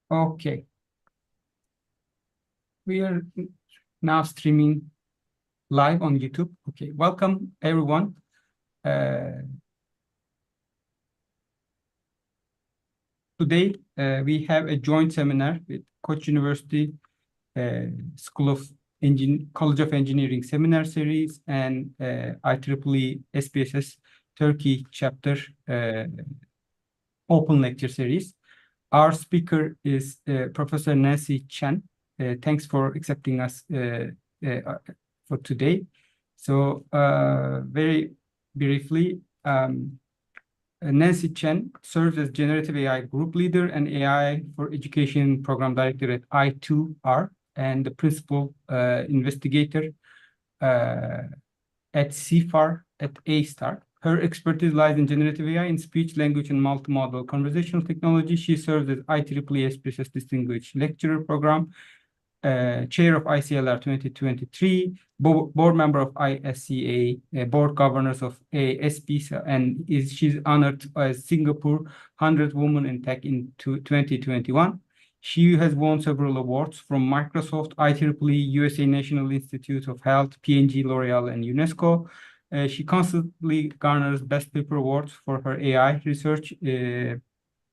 Okay, we are now streaming live on YouTube. Okay, welcome everyone. Today we have a joint seminar with Koç University School of College of Engineering Seminar Series and IEEE SPS Turkey Chapter Open Lecture Series. Our speaker is Professor Nancy Chen. Thanks for accepting us for today. So very briefly, Nancy Chen serves as Generative AI Group Leader and AI for Education Program Director at I2R and the Principal Investigator at CFAR at A-STAR. Her expertise lies in generative AI in speech, language, and multimodal conversational technology. She serves as IEEE SPS Distinguished Lecturer Program, Chair of ICLR 2023, board member of ISCA, board governors of SPSA, and she's honored as Singapore 100 Women in Tech in 2021. She has won several awards from Microsoft, IEEE, USA National Institute of Health, P&G, L'Oreal, and UNESCO. She constantly garners Best Paper Awards for her AI research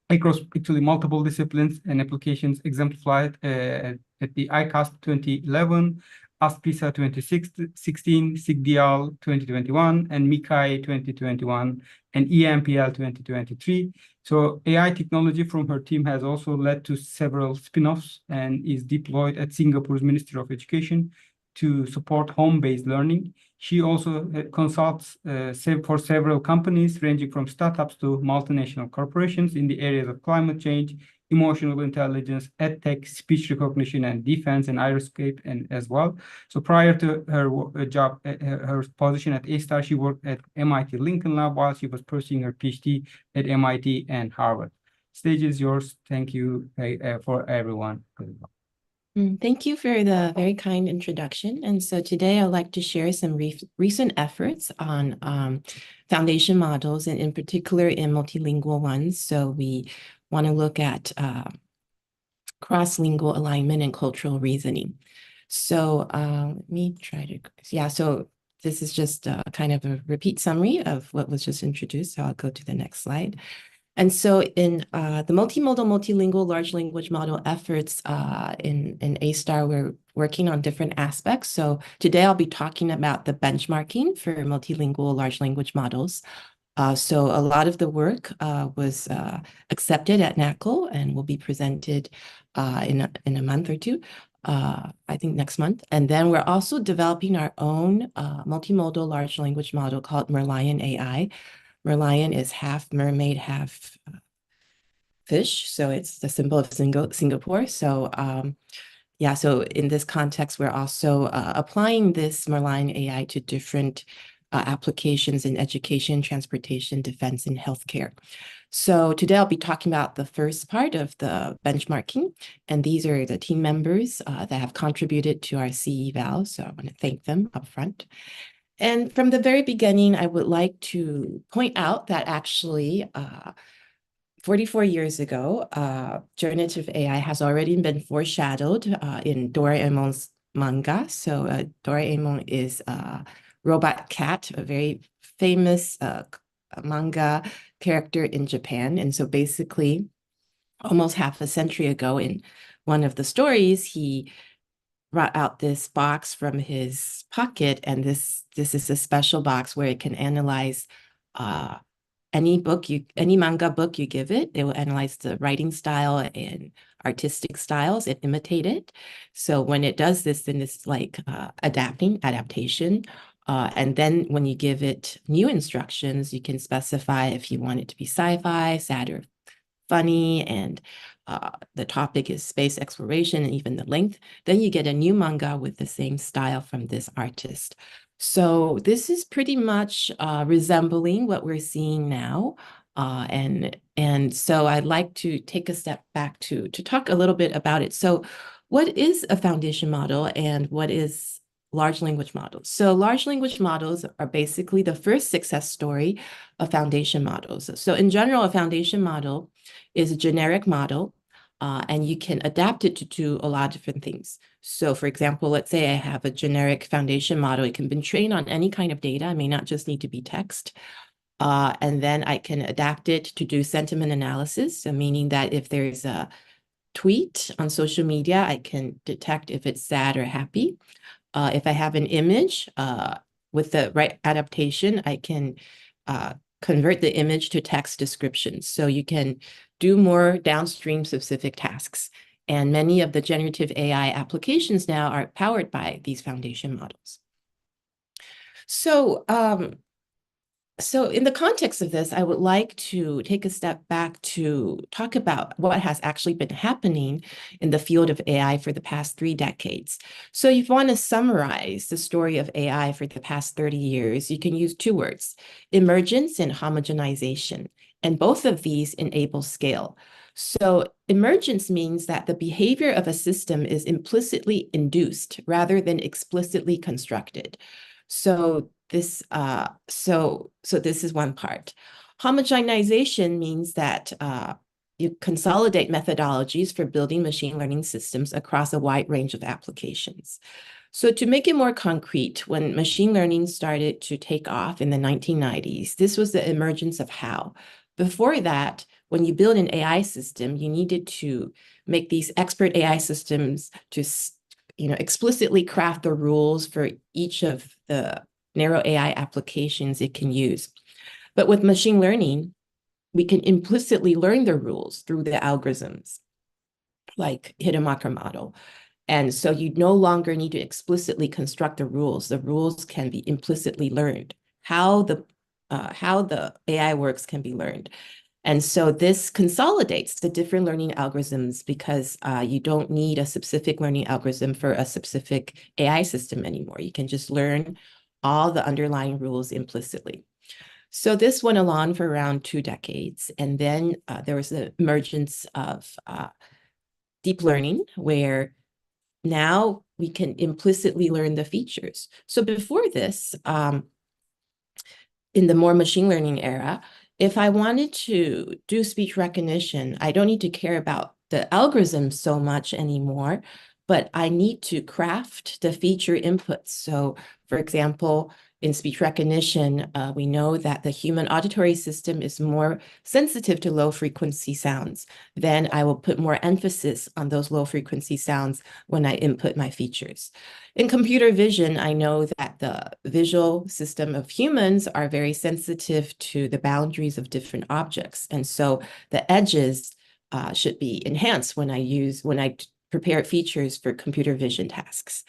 across actually multiple disciplines and applications exemplified at the ICAST 2011, ASPISA 2016, SIGDIAL 2021, and MICAI 2021, and EMPL 2023. So AI technology from her team has also led to several spin-offs and is deployed at Singapore's Ministry of Education to support home-based learning. She also consults for several companies ranging from startups to multinational corporations in the areas of climate change, emotional intelligence, edtech, speech recognition, and defense, and aerospace, and as well. So prior to her job, her position at A-STAR, she worked at MIT Lincoln Lab while she was pursuing her PhD at MIT and Harvard. Stage is yours. Thank you for everyone. Thank you for the very kind introduction. And so today I'd like to share some recent efforts on foundation models, and in particular in multilingual ones. So we want to look at cross-lingual alignment and cultural reasoning. So let me try to, so this is just kind of a repeat summary of what was just introduced. So I'll go to the next slide. And so in the multimodal, multilingual large language model efforts in A-STAR, we're working on different aspects. So today I'll be talking about the benchmarking for multilingual large language models. So a lot of the work was accepted at NACL and will be presented in a month or two, I think next month. And then we're also developing our own multimodal large language model called Merlion AI. Merlion is half mermaid, half fish. So it's the symbol of Singapore. So so in this context, we're also applying this Merlion AI to different applications in education, transportation, defense, and healthcare. So today I'll be talking about the first part of the benchmarking. And these are the team members that have contributed to our CE Val. So I want to thank them up front. And from the very beginning, I would like to point out that actually 44 years ago, generative AI has already been foreshadowed in Doraemon's manga. So Doraemon is a robot cat, a very famous manga character in Japan. And so basically, almost half a century ago, in one of the stories, he brought out this box from his pocket, and this is a special box where it can analyze any manga book you give it. It will analyze the writing style and artistic styles and imitate it. So when it does this, then it's like adaptation. And then when you give it new instructions, you can specify if you want it to be sci-fi, sad, or funny, and the topic is space exploration and even the length, then you get a new manga with the same style from this artist. So this is pretty much resembling what we're seeing now. And so I'd like to take a step back to talk a little bit about it. So what is a foundation model and what is large language models? So large language models are basically the first success story of foundation models. So in general, a foundation model is a generic model and you can adapt it to do a lot of different things. So for example, let's say I have a generic foundation model. It can be trained on any kind of data. It may not just need to be text. And then I can adapt it to do sentiment analysis, so meaning that if there's a tweet on social media, I can detect if it's sad or happy. If I have an image, with the right adaptation, I can convert the image to text descriptions. So you can do more downstream specific tasks. And many of the generative AI applications now are powered by these foundation models. So in the context of this, I would like to take a step back to talk about what has actually been happening in the field of AI for the past 3 decades. So if you want to summarize the story of AI for the past 30 years, you can use 2 words, emergence and homogenization. And both of these enable scale. So emergence means that the behavior of a system is implicitly induced rather than explicitly constructed. So this is one part. Homogenization means that you consolidate methodologies for building machine learning systems across a wide range of applications. So to make it more concrete, when machine learning started to take off in the 1990s, this was the emergence of how. Before that, when you build an AI system, you needed to make these expert AI systems to explicitly craft the rules for each of the narrow AI applications it can use. But with machine learning, we can implicitly learn the rules through the algorithms, like Hidemaker model. And so you no longer need to explicitly construct the rules. The rules can be implicitly learned. How the AI works can be learned. And so this consolidates the different learning algorithms because you don't need a specific learning algorithm for a specific AI system anymore. You can just learn all the underlying rules implicitly. So this went along for around 2 decades. And then there was the emergence of deep learning, where now we can implicitly learn the features. So before this, in the more machine learning era, if I wanted to do speech recognition, I don't need to care about the algorithm so much anymore, but I need to craft the feature inputs. So for example, in speech recognition, we know that the human auditory system is more sensitive to low frequency sounds. Then I will put more emphasis on those low frequency sounds when I input my features. In computer vision, I know that the visual system of humans are very sensitive to the boundaries of different objects. And so the edges should be enhanced when I prepare features for computer vision tasks.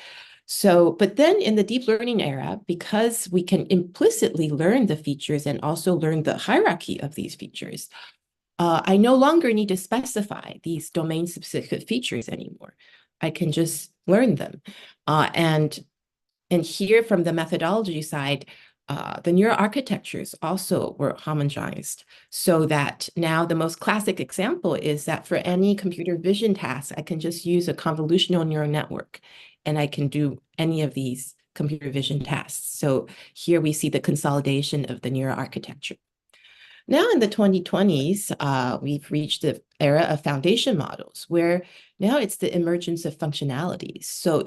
So, but then in the deep learning era, because we can implicitly learn the features and also learn the hierarchy of these features, I no longer need to specify these domain-specific features anymore. I can just learn them. And here from the methodology side, the neural architectures also were homogenized, so that now the most classic example is that for any computer vision task, I can just use a convolutional neural network, and I can do any of these computer vision tasks. So here we see the consolidation of the neural architecture. Now in the 2020s, we've reached the era of foundation models, where now it's the emergence of functionalities. So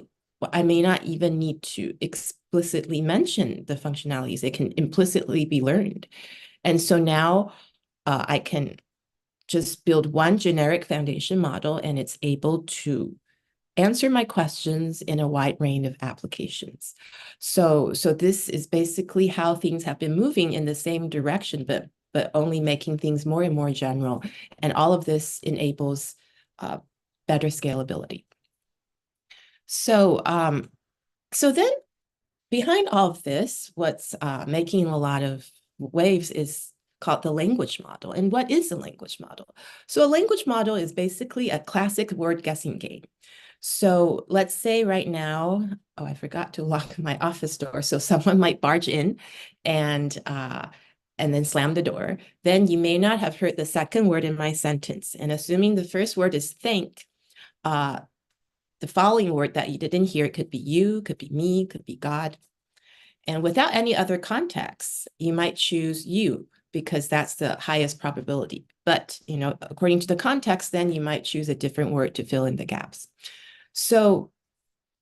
I may not even need to explicitly mention the functionalities. It can implicitly be learned. And so now I can just build one generic foundation model, and it's able to answer my questions in a wide range of applications. So this is basically how things have been moving in the same direction, but only making things more and more general. And all of this enables better scalability. So then behind all of this, what's making a lot of waves is called the language model. And what is a language model? So a language model is basically a classic word guessing game. So let's say right now, oh, I forgot to lock my office door, so someone might barge in and then slam the door. Then you may not have heard the second word in my sentence. And assuming the first word is thank, the following word that you didn't hear, it could be you, could be me, could be God. And without any other context, you might choose you, because that's the highest probability. But, you know, according to the context, then you might choose a different word to fill in the gaps. So,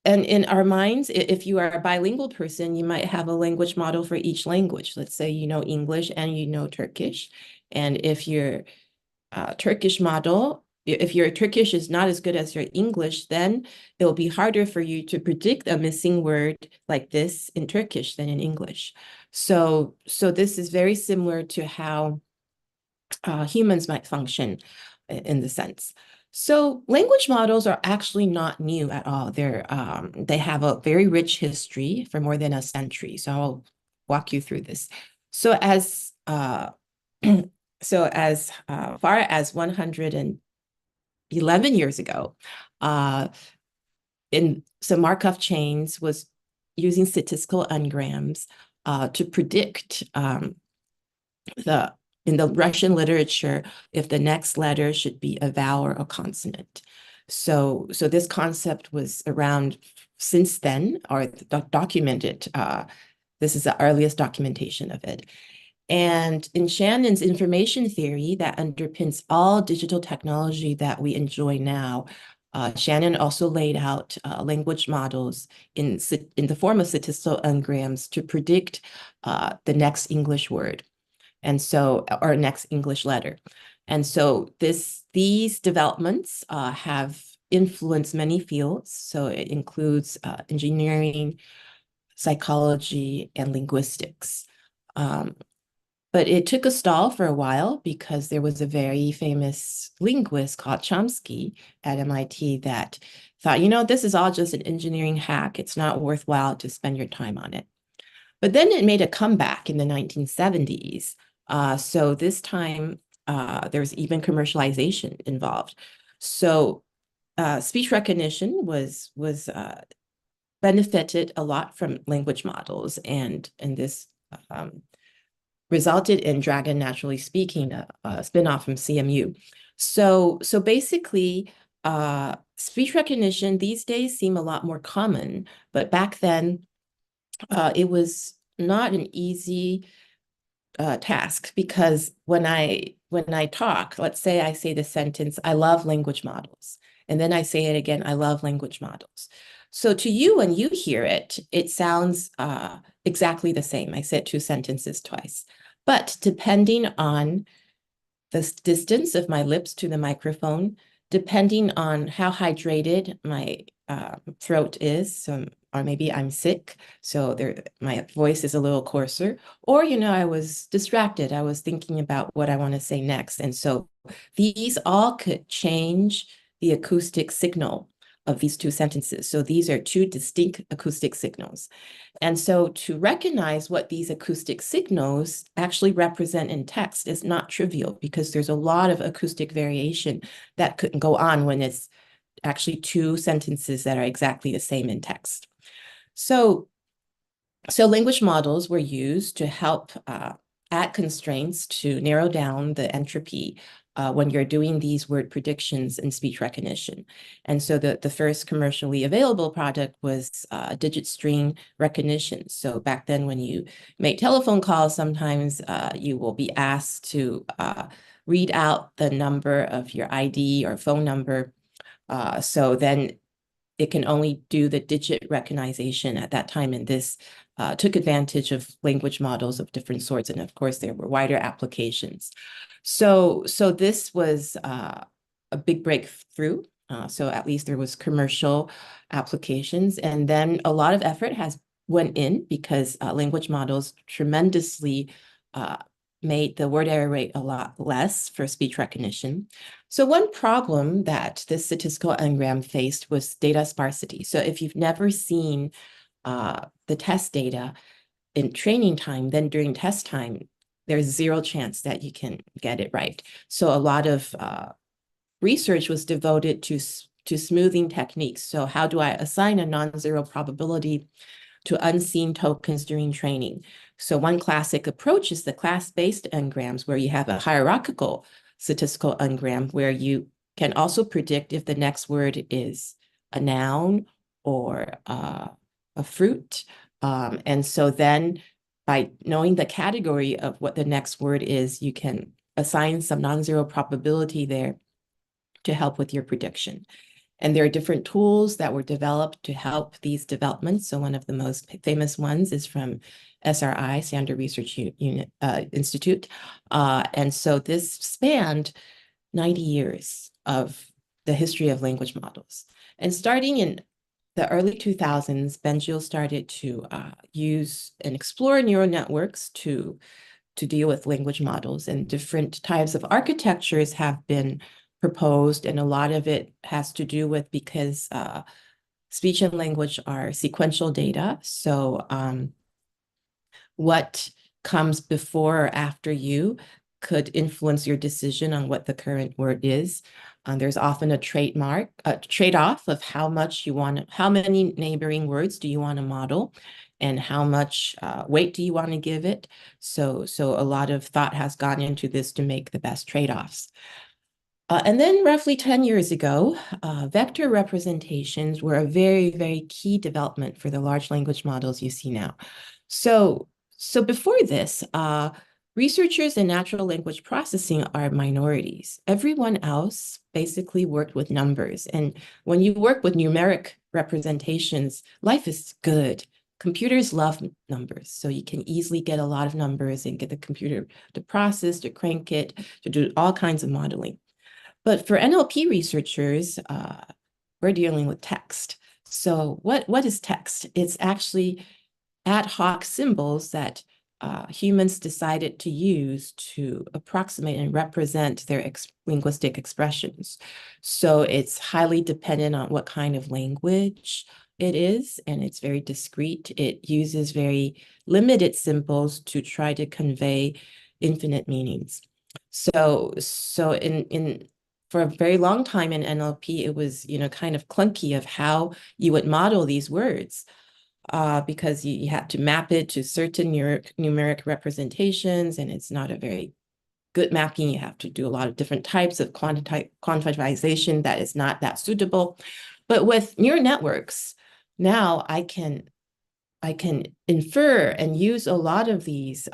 and in our minds, if you are a bilingual person, you might have a language model for each language. Let's say you know English and you know Turkish. And if your Turkish model, if your Turkish is not as good as your English, then it will be harder for you to predict a missing word like this in Turkish than in English. So this is very similar to how humans might function in the sense. So language models are actually not new at all. They have a very rich history for more than a century. So I'll walk you through this. So as far as 111 years ago, in some Markov chains was using statistical n-grams to predict in the Russian literature, if the next letter should be a vowel or a consonant. So this concept was around since then, or documented. This is the earliest documentation of it. And in Shannon's information theory that underpins all digital technology that we enjoy now, Shannon also laid out language models in the form of statistical n-grams to predict the next English word. And so, or next English letter. And so these developments have influenced many fields. So it includes engineering, psychology, and linguistics. But it took a stall for a while because there was a very famous linguist called Chomsky at MIT that thought, you know, this is all just an engineering hack. It's not worthwhile to spend your time on it. But then it made a comeback in the 1970s. So this time, there was even commercialization involved. So speech recognition was benefited a lot from language models, and this resulted in Dragon Naturally Speaking, a spinoff from CMU. So basically, speech recognition these days seem a lot more common, but back then, it was not an easy task, because when I talk, let's say I say the sentence, I love language models, and then I say it again, I love language models. So to you, when you hear it, it sounds exactly the same. I said two sentences twice. But depending on the distance of my lips to the microphone, depending on how hydrated my throat is, or maybe I'm sick, so my voice is a little coarser, or, you know, I was distracted. I was thinking about what I want to say next. And so these all could change the acoustic signal of these two sentences. So these are two distinct acoustic signals. And so to recognize what these acoustic signals actually represent in text is not trivial, because there's a lot of acoustic variation that could go on when it's actually two sentences that are exactly the same in text. So language models were used to help add constraints to narrow down the entropy when you're doing these word predictions in speech recognition. And so the first commercially available product was digit string recognition. So back then, when you make telephone calls, sometimes you will be asked to read out the number of your ID or phone number. So then it can only do the digit recognition at that time. And this took advantage of language models of different sorts. And of course, there were wider applications. So this was a big breakthrough. So at least there was commercial applications. And then a lot of effort went in, because language models tremendously made the word error rate a lot less for speech recognition. So one problem that this statistical n-gram faced was data sparsity. So if you've never seen the test data in training time, then during test time, there's zero chance that you can get it right. So a lot of research was devoted to smoothing techniques. So how do I assign a non-zero probability to unseen tokens during training? So one classic approach is the class-based n-grams, where you have a hierarchical statistical n-gram, where you can also predict if the next word is a noun or a fruit. And so then by knowing the category of what the next word is, you can assign some non-zero probability there to help with your prediction. And there are different tools that were developed to help these developments. So one of the most famous ones is from SRI, Standard Research Institute. And so this spanned 90 years of the history of language models. And starting in the early 2000s, Benjil started to use and explore neural networks to deal with language models, and different types of architectures have been proposed, and a lot of it has to do with because speech and language are sequential data. So what comes before or after you could influence your decision on what the current word is. There's often a trade-off of how many neighboring words do you want to model, and how much weight do you want to give it. So a lot of thought has gone into this to make the best trade-offs. And then roughly 10 years ago, vector representations were a very, very key development for the large language models you see now. So before this, researchers in natural language processing are minorities. Everyone else basically worked with numbers. And when you work with numeric representations, life is good. Computers love numbers, so you can easily get a lot of numbers and get the computer to process, to crank it, to do all kinds of modeling. But for NLP researchers, we're dealing with text. So what is text? It's actually ad hoc symbols that humans decided to use to approximate and represent their linguistic expressions. So it's highly dependent on what kind of language it is, and it's very discrete. It uses very limited symbols to try to convey infinite meanings. So for a very long time in NLP, it was, kind of clunky of how you would model these words. Because you have to map it to certain numeric representations, and it's not a very good mapping. You have to do a lot of different types of quantization that is not that suitable. But with neural networks, now I can infer and use a lot of these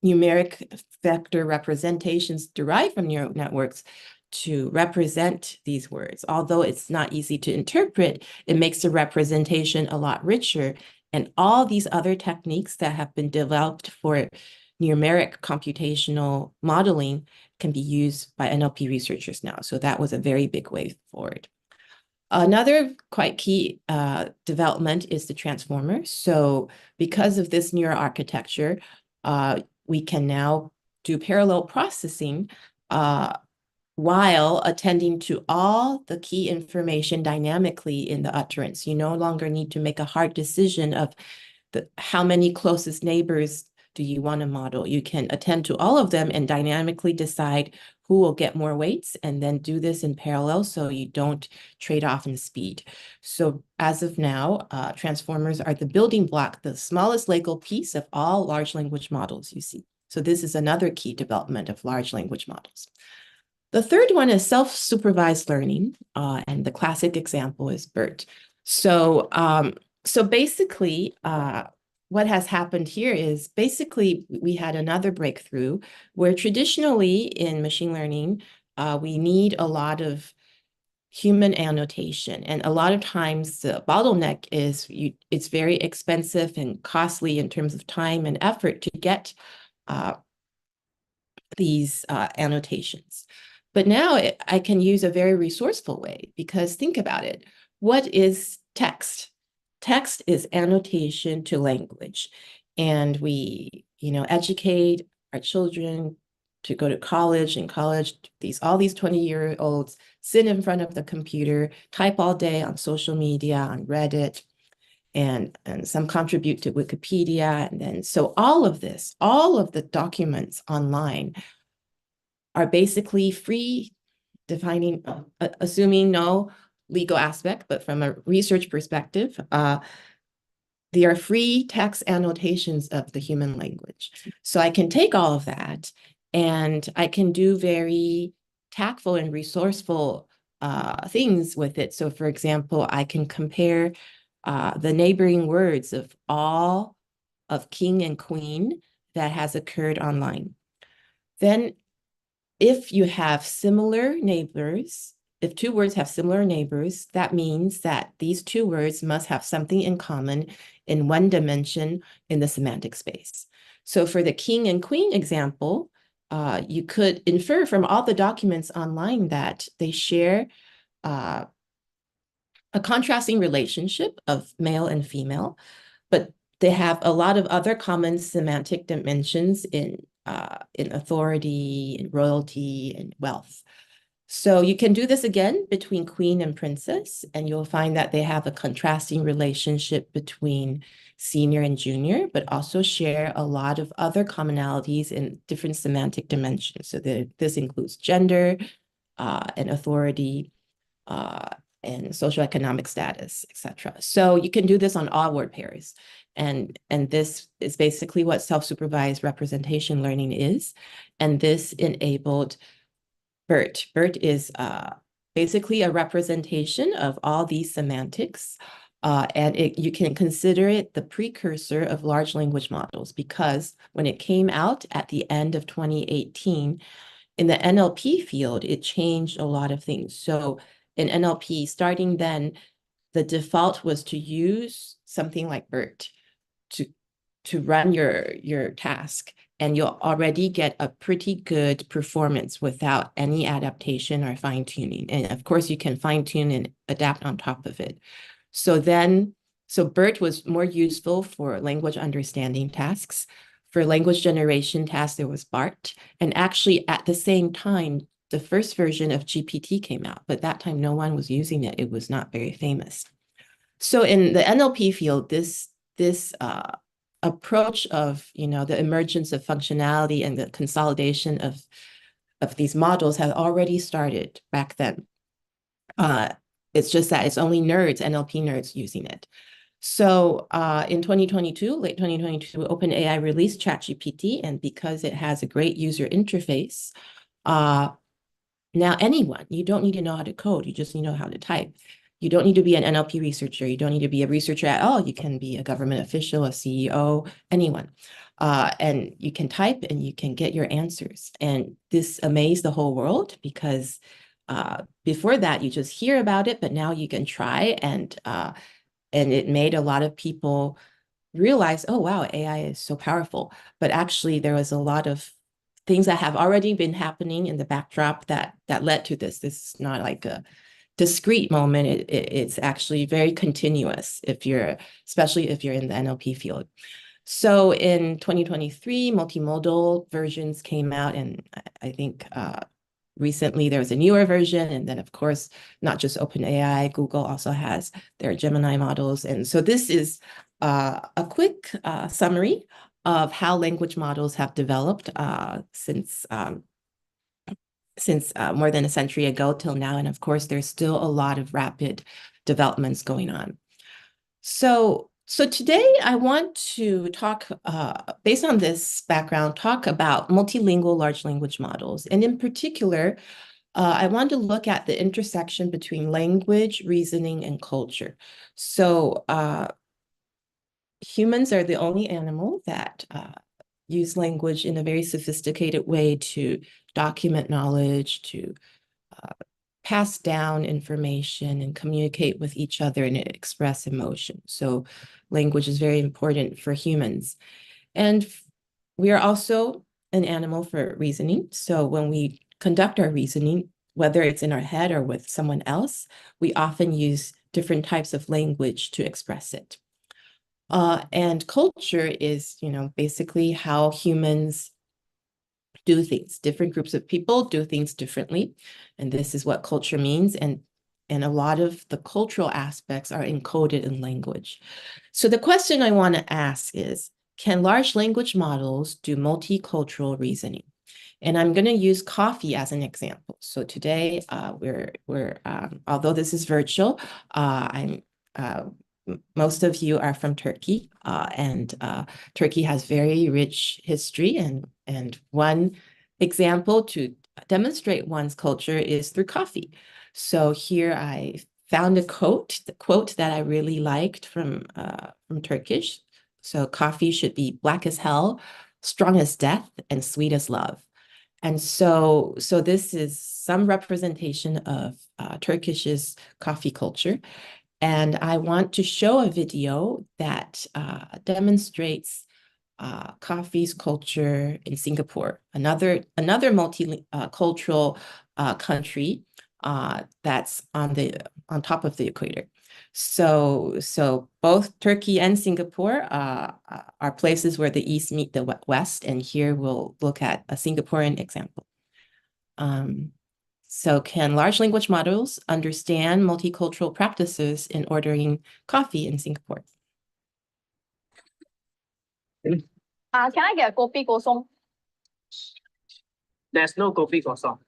numeric vector representations derived from neural networks to represent these words. Although it's not easy to interpret, it makes the representation a lot richer. And all these other techniques that have been developed for numeric computational modeling can be used by NLP researchers now. So that was a very big way forward. Another quite key development is the transformer. So because of this neural architecture, we can now do parallel processing while attending to all the key information dynamically in the utterance. You no longer need to make a hard decision of how many closest neighbors do you want to model. You can attend to all of them and dynamically decide who will get more weights, and then do this in parallel so you don't trade off in speed. So as of now, transformers are the building block, the smallest Lego piece of all large language models you see. So this is another key development of large language models. The third one is self-supervised learning, and the classic example is BERT. So basically, what has happened here is basically we had another breakthrough where traditionally in machine learning, we need a lot of human annotation. And a lot of times the bottleneck is it's very expensive and costly in terms of time and effort to get these annotations. But now I can use a very resourceful way, because think about it. What is text? Text is annotation to language. And we, educate our children to go to college. In college, all these 20-year-olds sit in front of the computer, type all day on social media, on Reddit, and some contribute to Wikipedia. And then, so all of the documents online are basically free, assuming no legal aspect, but from a research perspective, they are free text annotations of the human language. So I can take all of that and I can do very tactful and resourceful things with it. So for example, I can compare the neighboring words of all of king and queen that has occurred online. Then if you have similar neighbors, if two words have similar neighbors, that means that these two words must have something in common in one dimension in the semantic space. So for the king and queen example, you could infer from all the documents online that they share a contrasting relationship of male and female, but they have a lot of other common semantic dimensions in authority, in royalty, and wealth. So you can do this again between queen and princess, and you'll find that they have a contrasting relationship between senior and junior, but also share a lot of other commonalities in different semantic dimensions. So this includes gender and authority and socioeconomic status, etc. So you can do this on all word pairs. And this is basically what self-supervised representation learning is. And this enabled BERT. BERT is basically a representation of all these semantics. And you can consider it the precursor of large language models, because when it came out at the end of 2018, in the NLP field, it changed a lot of things. So in NLP, starting then, the default was to use something like BERT to run your task, and you'll already get a pretty good performance without any adaptation or fine-tuning. And of course, you can fine-tune and adapt on top of it. So BERT was more useful for language understanding tasks. For language generation tasks, there was BART. And actually, at the same time, the first version of GPT came out, but that time no one was using it. It was not very famous. So in the NLP field, this approach of the emergence of functionality and the consolidation of these models had already started back then. It's just that it's only nerds, NLP nerds, using it. So in 2022, late 2022, OpenAI released ChatGPT, and because it has a great user interface, now anyone, you don't need to know how to code, you just need to know how to type. You don't need to be an NLP researcher, you don't need to be a researcher at all, you can be a government official, a CEO, anyone. And you can type and you can get your answers. And this amazed the whole world, because before that, you just hear about it, but now you can try, and it made a lot of people realize, oh, wow, AI is so powerful. But actually, there was a lot of things that have already been happening in the backdrop that led to this. This is not like a discrete moment. It's actually very continuous, especially if you're in the NLP field. So in 2023, multimodal versions came out, and I think recently there was a newer version. And then, of course, not just OpenAI, Google also has their Gemini models. And so this is a quick summary of how language models have developed since more than a century ago till now. And of course, there's still a lot of rapid developments going on. So today I want to talk, based on this background, talk about multilingual large language models. And in particular, I want to look at the intersection between language, reasoning, and culture. So humans are the only animal that use language in a very sophisticated way to document knowledge, to pass down information and communicate with each other and express emotion. So language is very important for humans. And we are also an animal for reasoning. So when we conduct our reasoning, whether it's in our head or with someone else, we often use different types of language to express it. And culture is, basically how humans do things. Different groups of people do things differently. And this is what culture means. And a lot of the cultural aspects are encoded in language. So the question I want to ask is, can large language models do multicultural reasoning? And I'm going to use coffee as an example. So today, although this is virtual, most of you are from Turkey, and Turkey has very rich history. And one example to demonstrate one's culture is through coffee. So here I found a quote that I really liked from Turkish. So coffee should be black as hell, strong as death, and sweet as love. And so this is some representation of Turkish's coffee culture. And I want to show a video that demonstrates coffee's culture in Singapore, another multicultural country that's on top of the equator. So both Turkey and Singapore are places where the East meet the West, and here we'll look at a Singaporean example. So can large language models understand multicultural practices in ordering coffee in Singapore? Can I get a kopi kosong? There's no kopi kosong.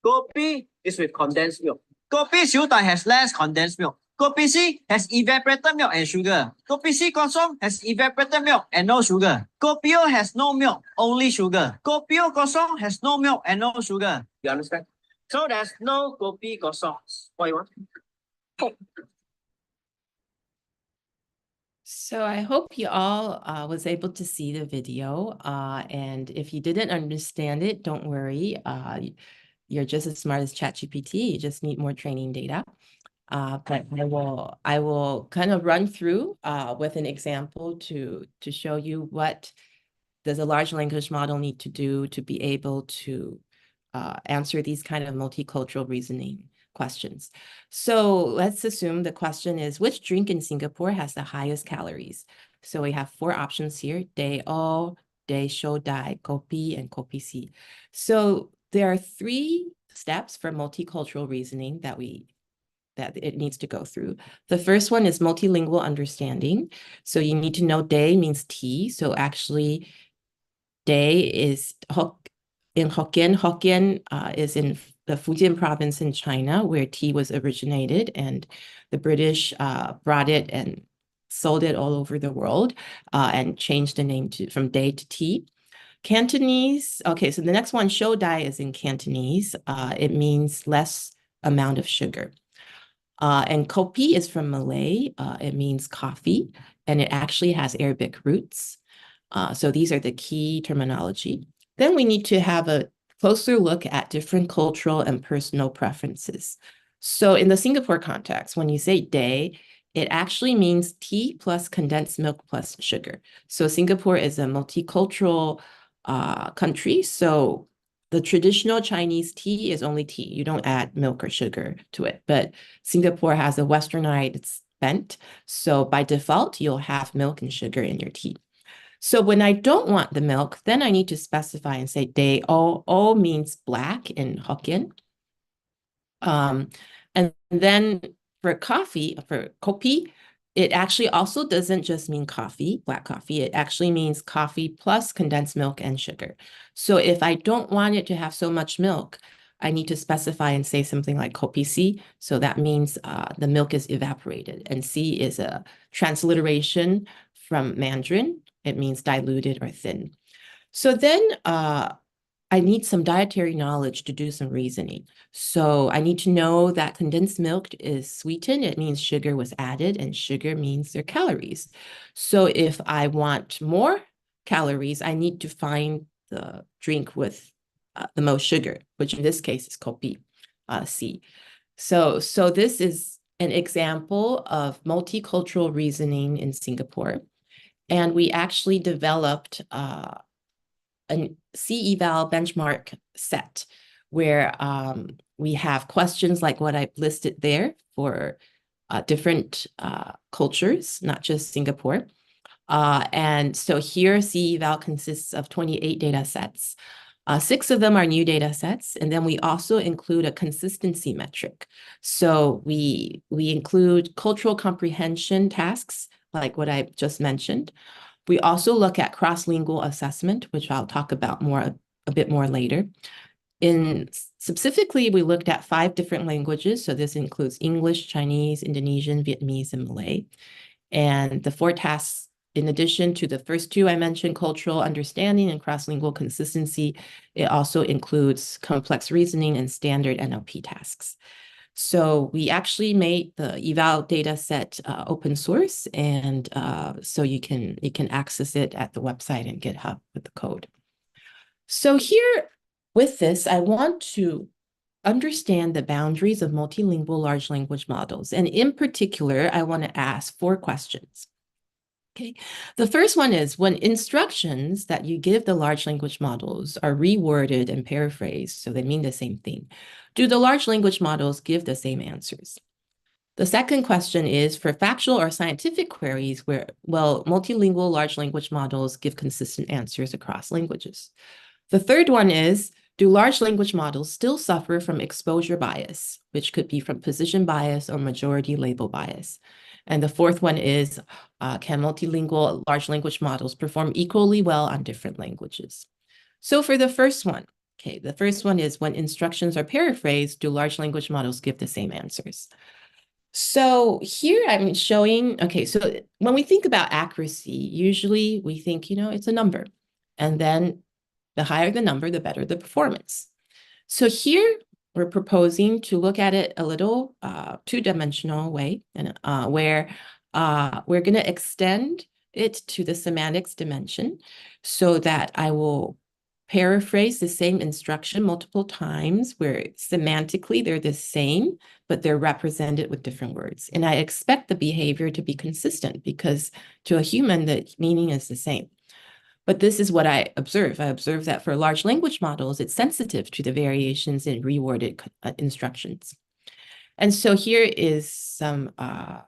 Kopi is with condensed milk. Kopi siu dai has less condensed milk. Kopi C has evaporated milk and sugar. Kopi C kosong has evaporated milk and no sugar. Kopi O has no milk, only sugar. Kopi O kosong has no milk and no sugar. You understand? So there's no kopi kosong. What you want? So I hope you all was able to see the video. And if you didn't understand it, don't worry. You're just as smart as ChatGPT. You just need more training data. But I will kind of run through with an example to show you what does a large language model need to do to be able to answer these kind of multicultural reasoning questions. So let's assume the question is, which drink in Singapore has the highest calories? So we have 4 options here: Teh O, Teh Show Dai, Kopi, and Kopi C. So there are 3 steps for multicultural reasoning that it needs to go through. The first one is multilingual understanding. So you need to know Teh means tea. So actually, Teh is in Hokkien. Hokkien is in the Fujian province in China, where tea was originated, and the British brought it and sold it all over the world and changed the name from Teh to tea. Cantonese, okay, so the next one, Show Dai, is in Cantonese. It means less amount of sugar. And kopi is from Malay. It means coffee, and it actually has Arabic roots. So these are the key terminology. Then we need to have a closer look at different cultural and personal preferences. So in the Singapore context, when you say Teh, it actually means tea plus condensed milk plus sugar. So Singapore is a multicultural country. So the traditional Chinese tea is only tea. You don't add milk or sugar to it. But Singapore has a westernized bent. So by default, you'll have milk and sugar in your tea. So when I don't want the milk, then I need to specify and say Teh O. O means black in Hokkien. And then for coffee, for kopi, it actually also doesn't just mean coffee, black coffee. It actually means coffee plus condensed milk and sugar. So if I don't want it to have so much milk, I need to specify and say something like kopi C. So that means the milk is evaporated. And C is a transliteration from Mandarin. It means diluted or thin. So then I need some dietary knowledge to do some reasoning. So I need to know that condensed milk is sweetened. It means sugar was added, and sugar means their calories. So if I want more calories, I need to find the drink with the most sugar, which in this case is kopi C. So this is an example of multicultural reasoning in Singapore. And we actually developed a C-eval benchmark set where we have questions like what I listed there for different cultures, not just Singapore. And so here C-eval consists of 28 data sets. 6 of them are new data sets, and then we also include a consistency metric. So we include cultural comprehension tasks, like what I just mentioned. We also look at cross-lingual assessment, which I'll talk about a bit more later. Specifically, we looked at 5 different languages. So this includes English, Chinese, Indonesian, Vietnamese, and Malay. And the 4 tasks, in addition to the first 2 I mentioned, cultural understanding and cross-lingual consistency, it also includes complex reasoning and standard NLP tasks. So we actually made the eval data set open source, and so you can access it at the website and GitHub with the code. So here with this, I want to understand the boundaries of multilingual large language models. And in particular, I want to ask 4 questions. Okay, the first one is, when instructions that you give the large language models are reworded and paraphrased, so they mean the same thing, do the large language models give the same answers? The second question is, for factual or scientific queries where, well, multilingual large language models give consistent answers across languages. The third one is, do large language models still suffer from exposure bias, which could be from position bias or majority label bias? And the fourth one is, can multilingual large language models perform equally well on different languages? So for the first one, okay, the first one is, when instructions are paraphrased, do large language models give the same answers? So here I'm showing, okay, so when we think about accuracy, usually we think, it's a number. And then the higher the number, the better the performance. So here we're proposing to look at it a little two-dimensional way, and where we're going to extend it to the semantics dimension so that I will paraphrase the same instruction multiple times where semantically they're the same, but they're represented with different words. And I expect the behavior to be consistent because to a human, the meaning is the same. But this is what I observe. I observe that for large language models, it's sensitive to the variations in reworded instructions. And so here is some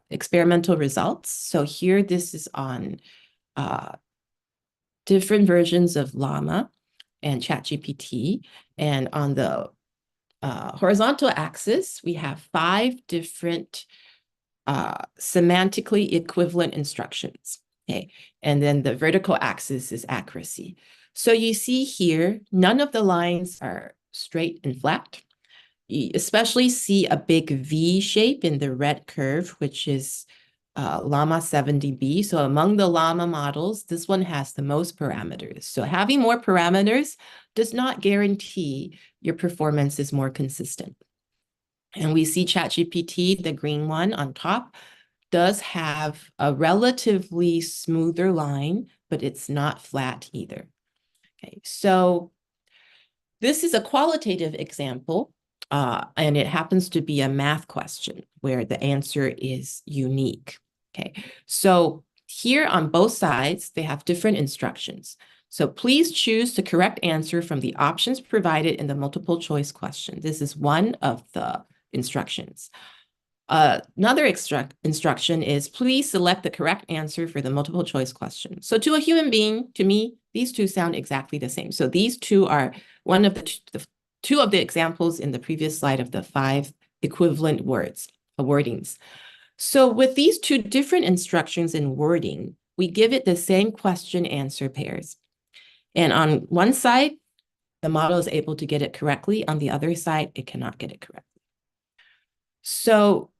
experimental results. So here, this is on different versions of Llama and ChatGPT. And on the horizontal axis, we have 5 different semantically equivalent instructions. Okay, and then the vertical axis is accuracy. So you see here, none of the lines are straight and flat. You especially see a big V shape in the red curve, which is Llama 70B. So among the Llama models, this one has the most parameters. So having more parameters does not guarantee your performance is more consistent. And we see ChatGPT, the green one on top, does have a relatively smoother line, but it's not flat either. Okay, so this is a qualitative example, and it happens to be a math question where the answer is unique. Okay, so here on both sides, they have different instructions. So please choose the correct answer from the options provided in the multiple choice question. This is one of the instructions. Another instruction is, please select the correct answer for the multiple choice question. So to a human being, to me, these two sound exactly the same. So these two are one of the two of the examples in the previous slide of the 5 equivalent wordings. So with these 2 different instructions in wording, we give it the same question answer pairs. And on one side, the model is able to get it correctly. On the other side, it cannot get it correctly. So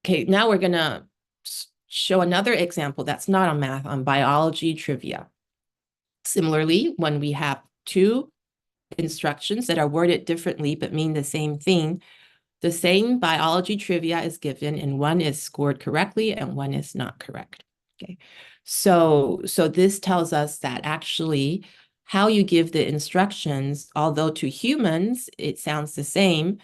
okay, now we're going to show another example that's not on math, on biology trivia. Similarly, when we have 2 instructions that are worded differently but mean the same thing, the same biology trivia is given, and one is scored correctly and one is not correct. Okay, so this tells us that actually how you give the instructions, although to humans it sounds the same,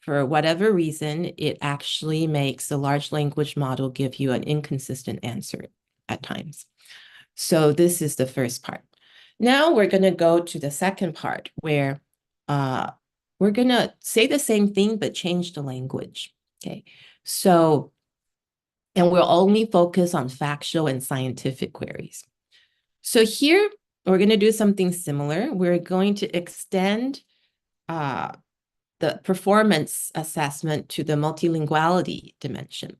for whatever reason, it actually makes the large language model give you an inconsistent answer at times. So this is the first part. Now we're going to go to the second part where we're going to say the same thing, but change the language. Okay, so, and we'll only focus on factual and scientific queries. So here, we're going to do something similar. We're going to extend the performance assessment to the multilinguality dimension.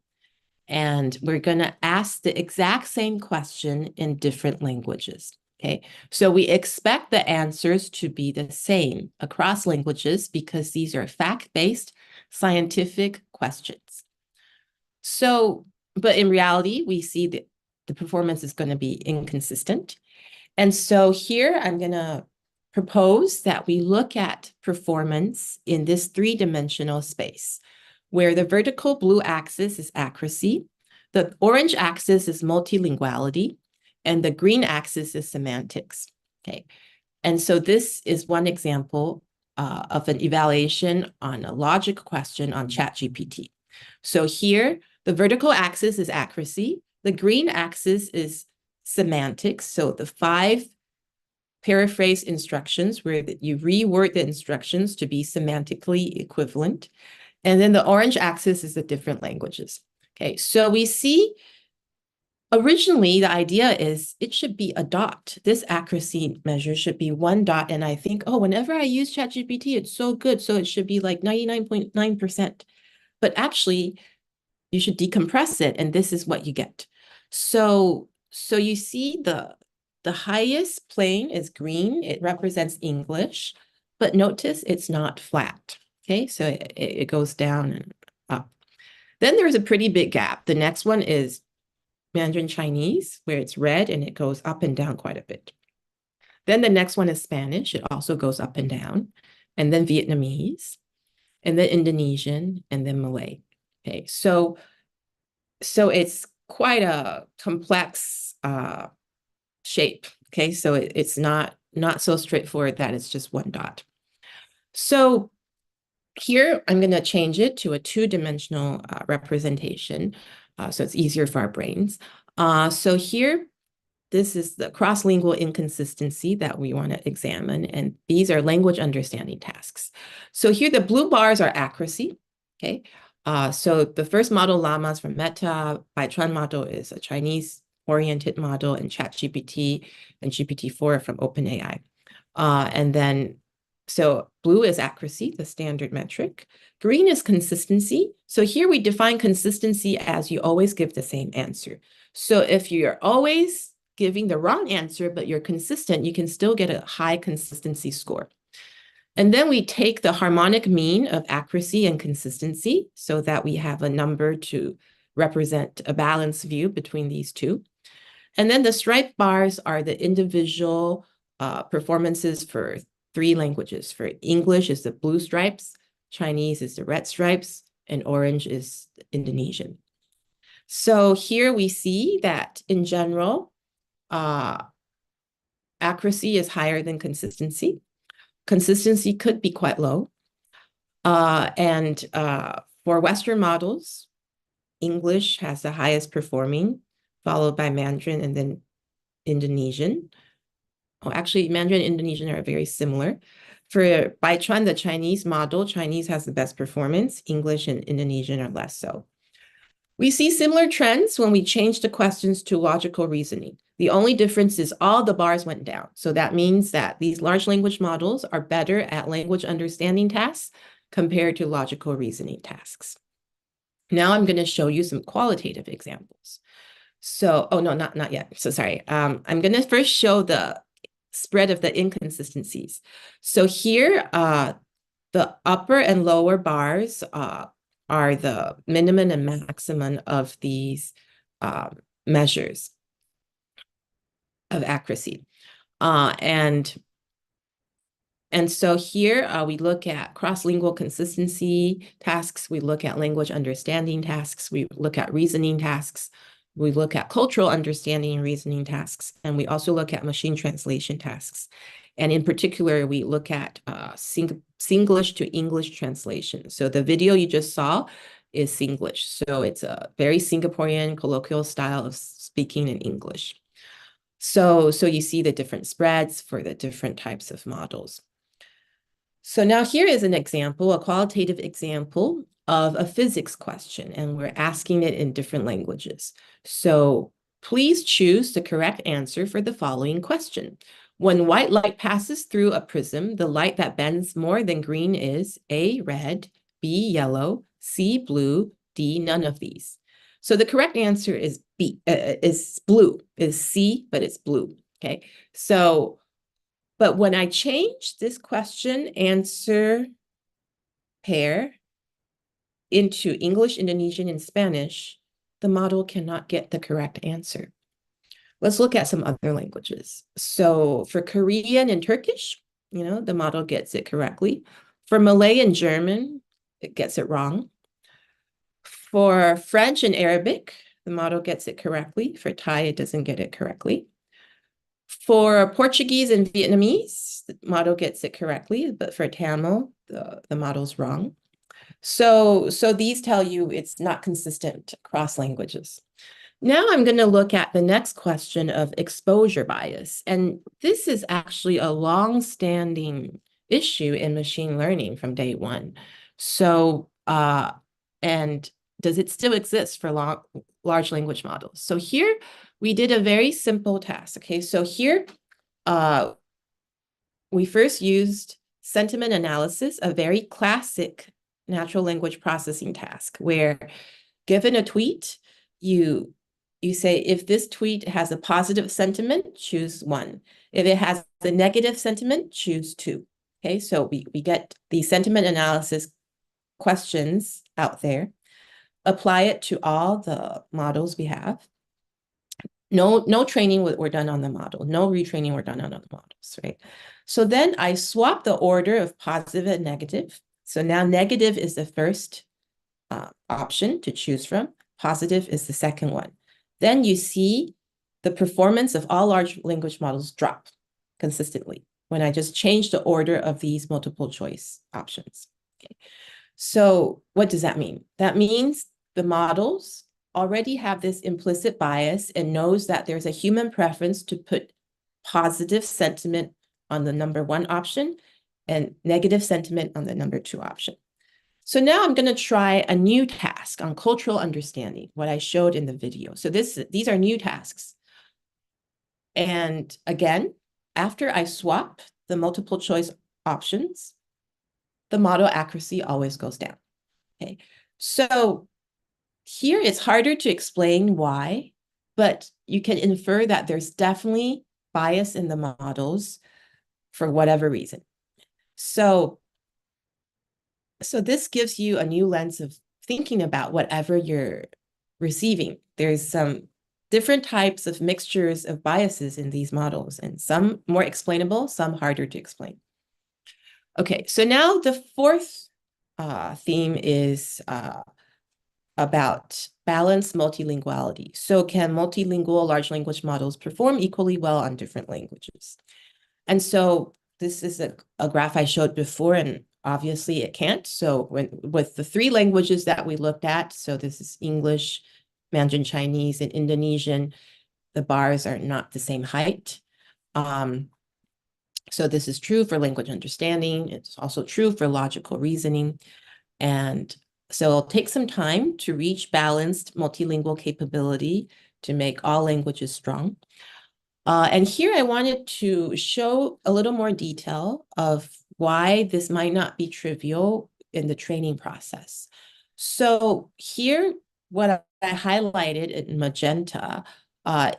And we're going to ask the exact same question in different languages. Okay, so we expect the answers to be the same across languages because these are fact-based scientific questions. So, but in reality, we see that the performance is going to be inconsistent. And so here I'm going to propose that we look at performance in this 3-dimensional space where the vertical blue axis is accuracy, the orange axis is multilinguality, and the green axis is semantics. Okay, and so this is one example of an evaluation on a logic question on ChatGPT. So here, the vertical axis is accuracy, the green axis is semantics. So the 5 paraphrase instructions where you reword the instructions to be semantically equivalent. And then the orange axis is the different languages. Okay, so we see originally the idea is it should be a dot. This accuracy measure should be 1 dot. And I think, oh, whenever I use ChatGPT, it's so good. So it should be like 99.9%. But actually, you should decompress it, and this is what you get. So you see the highest plane is green. It represents English, but notice it's not flat. Okay, so it goes down and up. Then there's a pretty big gap. The next one is Mandarin Chinese, where it's red and it goes up and down quite a bit. Then the next one is Spanish. It also goes up and down. And then Vietnamese, and then Indonesian, and then Malay. Okay, so it's quite a complex shape. Okay, so it's not so straightforward that it's just 1 dot. So here I'm going to change it to a 2-dimensional representation, so it's easier for our brains. So here, this is the cross-lingual inconsistency that we want to examine, and these are language understanding tasks. So here, the blue bars are accuracy. Okay. So the first model, Llamas from Meta, Baichuan model is a Chinese-oriented model, and ChatGPT and GPT-4 from OpenAI. And then, so blue is accuracy, the standard metric. Green is consistency. So here we define consistency as you always give the same answer. So if you're always giving the wrong answer, but you're consistent, you can still get a high consistency score. And then we take the harmonic mean of accuracy and consistency so that we have a number to represent a balanced view between these two. And then the striped bars are the individual performances for 3 languages. For English is the blue stripes, Chinese is the red stripes, and orange is Indonesian. So here we see that in general, accuracy is higher than consistency. Consistency could be quite low. And for Western models, English has the highest performing, followed by Mandarin and then Indonesian. Oh, actually, Mandarin and Indonesian are very similar. For Baichuan, the Chinese model, Chinese has the best performance. English and Indonesian are less so. We see similar trends when we change the questions to logical reasoning. The only difference is all the bars went down. So that means that these large language models are better at language understanding tasks compared to logical reasoning tasks. Now I'm going to show you some qualitative examples. So, oh no, not yet. So sorry. I'm going to first show the spread of the inconsistencies. So here, the upper and lower bars are the minimum and maximum of these measures of accuracy. And so here we look at cross-lingual consistency tasks, we look at language understanding tasks, we look at reasoning tasks, we look at cultural understanding and reasoning tasks, and we also look at machine translation tasks. And in particular, we look at Singlish to English translation. So the video you just saw is Singlish. So it's a very Singaporean colloquial style of speaking in English. So you see the different spreads for the different types of models. So now here is an example, a qualitative example of a physics question, and we're asking it in different languages. So please choose the correct answer for the following question. When white light passes through a prism, the light that bends more than green is A, red, B, yellow, C, blue, D, none of these. So the correct answer is B, is blue, is C, but it's blue, okay? So, but when I change this question answer pair into English, Indonesian, and Spanish, the model cannot get the correct answer. Let's look at some other languages. So for Korean and Turkish, the model gets it correctly. For Malay and German, it gets it wrong. For French and Arabic, the model gets it correctly. For Thai, it doesn't get it correctly. For Portuguese and Vietnamese, the model gets it correctly, but for Tamil, the model's wrong. So these tell you it's not consistent across languages. Now I'm going to look at the next question of exposure bias. And this is actually a long-standing issue in machine learning from day one. So, and does it still exist for large language models? So here we did a very simple task. Okay, so here we first used sentiment analysis, a very classic natural language processing task where given a tweet, you say, if this tweet has a positive sentiment, choose 1. If it has a negative sentiment, choose 2. Okay, so we get the sentiment analysis questions out there, apply it to all the models we have. No training were done on the model. No retraining were done on the models, right? So then I swap the order of positive and negative. So now negative is the first option to choose from. Positive is the second one. Then you see the performance of all large language models drop consistently when I just change the order of these multiple choice options. Okay. So what does that mean? That means the models already have this implicit bias and knows that there's a human preference to put positive sentiment on the number 1 option and negative sentiment on the number 2 option. So now I'm going to try a new task on cultural understanding, what I showed in the video. So these are new tasks. And again, after I swap the multiple choice options, the model accuracy always goes down. Okay, so here it's harder to explain why, but you can infer that there's definitely bias in the models for whatever reason. So this gives you a new lens of thinking about whatever you're receiving. There's some different types of mixtures of biases in these models, and some more explainable, some harder to explain. Okay, so now the fourth theme is about balanced multilinguality. So can multilingual large language models perform equally well on different languages? And so this is a graph I showed before, and obviously it can't. So with the 3 languages that we looked at, so this is English, Mandarin Chinese, and Indonesian, the bars are not the same height. So this is true for language understanding. It's also true for logical reasoning. And so it'll take some time to reach balanced multilingual capability to make all languages strong. And here I wanted to show a little more detail of why this might not be trivial in the training process. So here, what I highlighted in magenta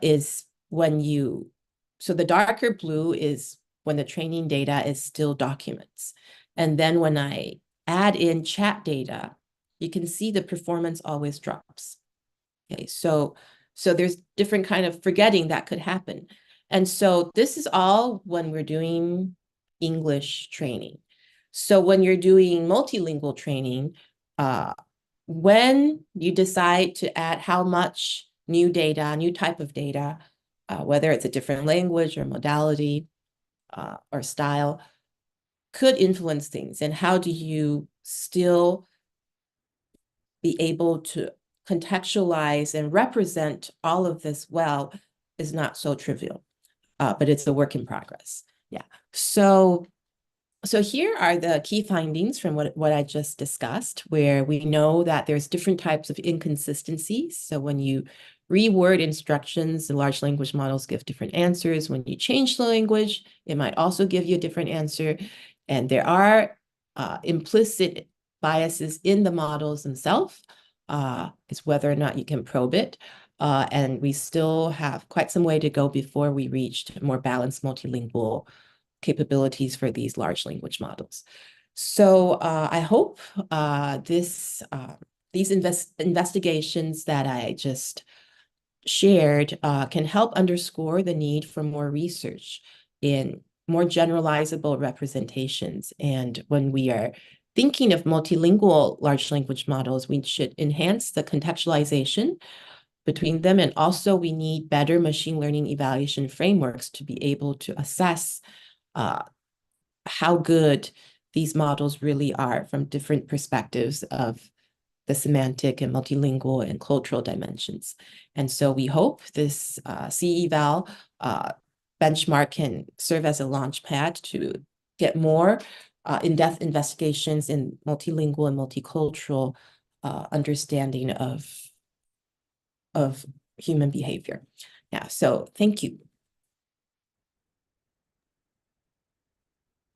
is so the darker blue is when the training data is still documents. And then when I add in chat data, you can see the performance always drops. Okay, so there's different kind of forgetting that could happen. And so this is all when we're doing English training. So when you're doing multilingual training, when you decide to add how much new data, new type of data, whether it's a different language or modality or style, could influence things. And how do you still be able to contextualize and represent all of this well is not so trivial, but it's a work in progress. Yeah. So here are the key findings from what I just discussed, where we know that there's different types of inconsistencies. So when you reword instructions, the large language models give different answers. When you change the language, it might also give you a different answer. And there are implicit biases in the models themselves. It's whether or not you can probe it. And we still have quite some way to go before we reached more balanced multilingual capabilities for these large language models. So I hope these investigations that I just shared can help underscore the need for more research in more generalizable representations. And when we are thinking of multilingual large language models, we should enhance the contextualization between them. And also we need better machine learning evaluation frameworks to be able to assess how good these models really are from different perspectives of the semantic and multilingual and cultural dimensions. And so we hope this CEval benchmark can serve as a launch pad to get more in-depth investigations in multilingual and multicultural understanding of human behavior. Yeah, so thank you.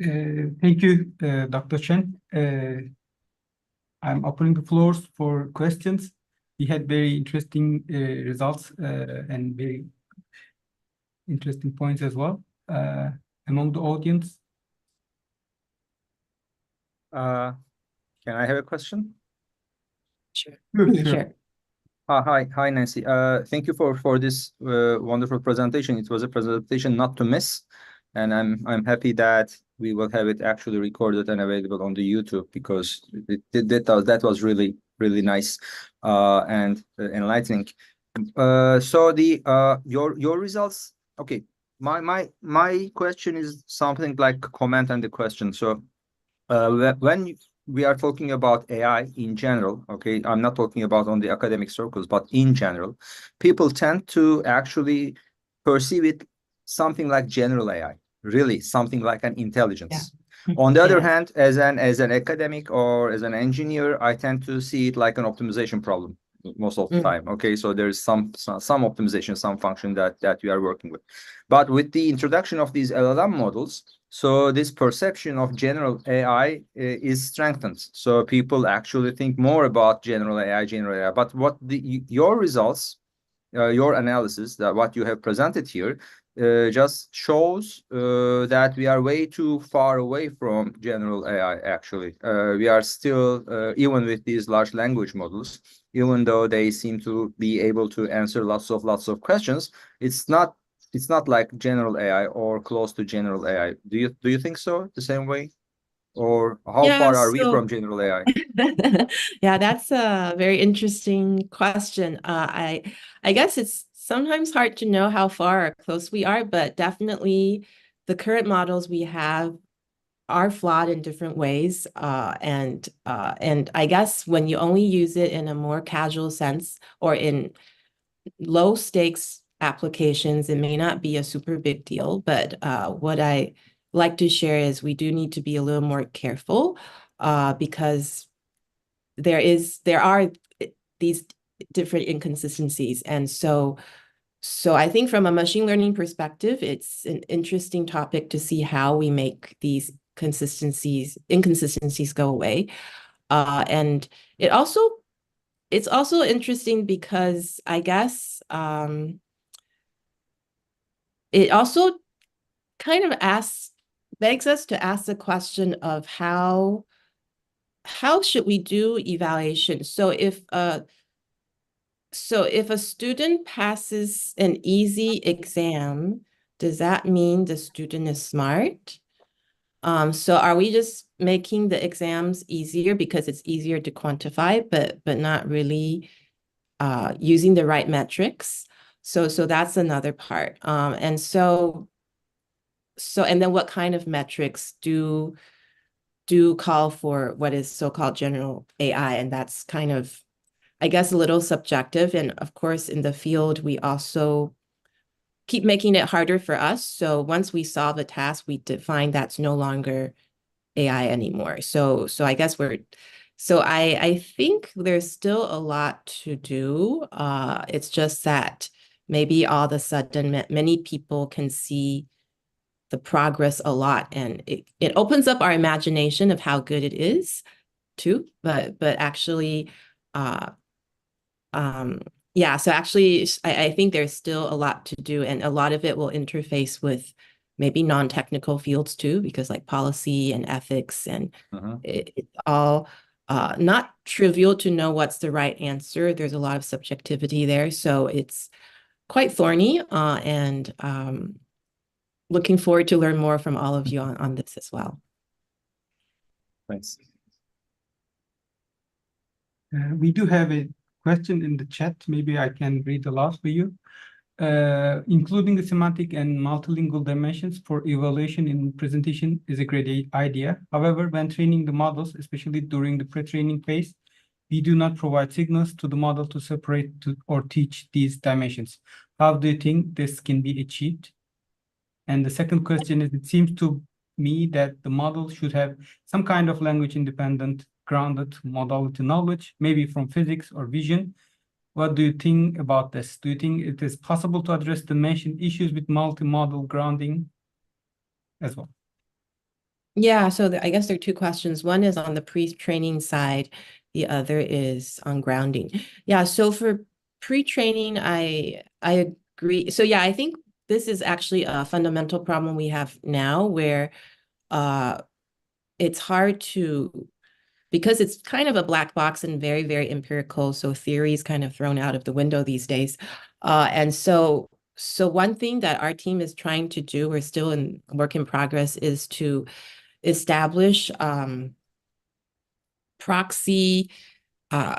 Thank you, Dr. Chen. I'm opening the floors for questions. We had very interesting results and very interesting points as well among the audience. Can I have a question? Sure. Sure. Sure. Hi, Nancy. Thank you for this wonderful presentation. It was a presentation not to miss, and I'm happy that we will have it actually recorded and available on the YouTube, because that was really nice and enlightening. So your results. Okay, my question is something like comment and the question. So when we are talking about AI in general, okay, I'm not talking about on the academic circles, but in general, people tend to actually perceive it something like general AI, really something like an intelligence. Yeah. On the other Yeah. hand, as an academic or as an engineer, I tend to see it like an optimization problem most of the time. Okay, so there's some optimization, some function that we are working with. But with the introduction of these LLM models, so this perception of general AI is strengthened. So people actually think more about general AI. But what your results, your analysis, that what you have presented here, just shows that we are way too far away from general AI. Actually, we are still, even with these large language models, even though they seem to be able to answer lots of questions, it's not like general AI or close to general AI. Do you think so, the same way? Or how Yeah, far are we so- from general AI? Yeah, that's a very interesting question. I guess it's sometimes hard to know how far or close we are, but definitely the current models we have are flawed in different ways. And I guess when you only use it in a more casual sense or in low stakes applications, it may not be a super big deal. But what I like to share is we do need to be a little more careful because there are these different inconsistencies. And so I think from a machine learning perspective, it's an interesting topic to see how we make these inconsistencies go away. And it's also interesting because I guess it also kind of begs us to ask the question of how should we do evaluation? So if a student passes an easy exam, does that mean the student is smart? So are we just making the exams easier because it's easier to quantify, but not really using the right metrics? So that's another part. And then what kind of metrics do call for what is so-called general AI? And that's kind of, I guess, a little subjective. And of course, in the field, we also keep making it harder for us. So once we solve a task, we define that's no longer AI anymore. So I guess I think there's still a lot to do. It's just that maybe all of a sudden many people can see the progress a lot, and it opens up our imagination of how good it is too. But actually, yeah, so actually, I think there's still a lot to do, and a lot of it will interface with maybe non-technical fields too, because like policy and ethics, and it's all not trivial to know what's the right answer. There's a lot of subjectivity there, so it's quite thorny, and looking forward to learn more from all of you on this as well. Thanks. We do have a question in the chat. Maybe I can read the last for you. Including the semantic and multilingual dimensions for evaluation in presentation is a great idea. However, when training the models, especially during the pre-training phase, we do not provide signals to the model to separate or teach these dimensions. How do you think this can be achieved? And the second question is, it seems to me that the model should have some kind of language independent, grounded modality knowledge, maybe from physics or vision. What do you think about this? Do you think it is possible to address the mentioned issues with multi-model grounding as well? Yeah, so I guess there are two questions. One is on the pre-training side, the other is on grounding. Yeah, so for pre-training, I agree. So yeah, I think this is actually a fundamental problem we have now where it's hard to, because it's kind of a black box and very, very empirical, so theory is kind of thrown out of the window these days. And so one thing that our team is trying to do, we're still in work in progress, is to establish proxy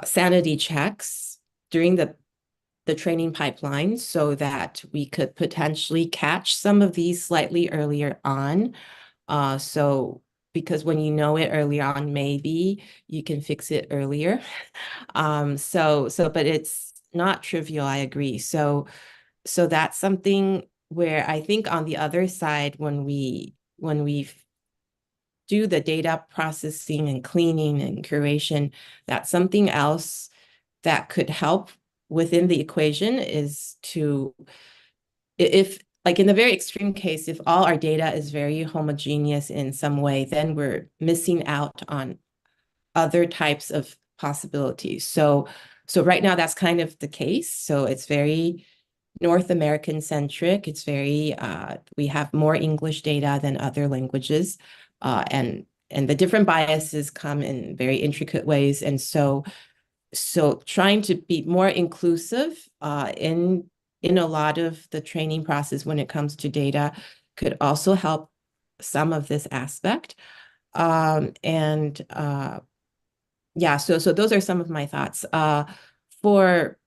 sanity checks during the training pipeline so that we could potentially catch some of these slightly earlier on. So because when you know it early on, maybe you can fix it earlier. But it's not trivial, I agree. So that's something where I think on the other side, when we do the data processing and cleaning and curation, that's something else that could help within the equation is to, if like in the very extreme case, if all our data is very homogeneous in some way, then we're missing out on other types of possibilities. So right now that's kind of the case. So it's very North American centric. It's very, we have more English data than other languages. And the different biases come in very intricate ways. And so trying to be more inclusive in a lot of the training process when it comes to data could also help some of this aspect. Yeah, so those are some of my thoughts. For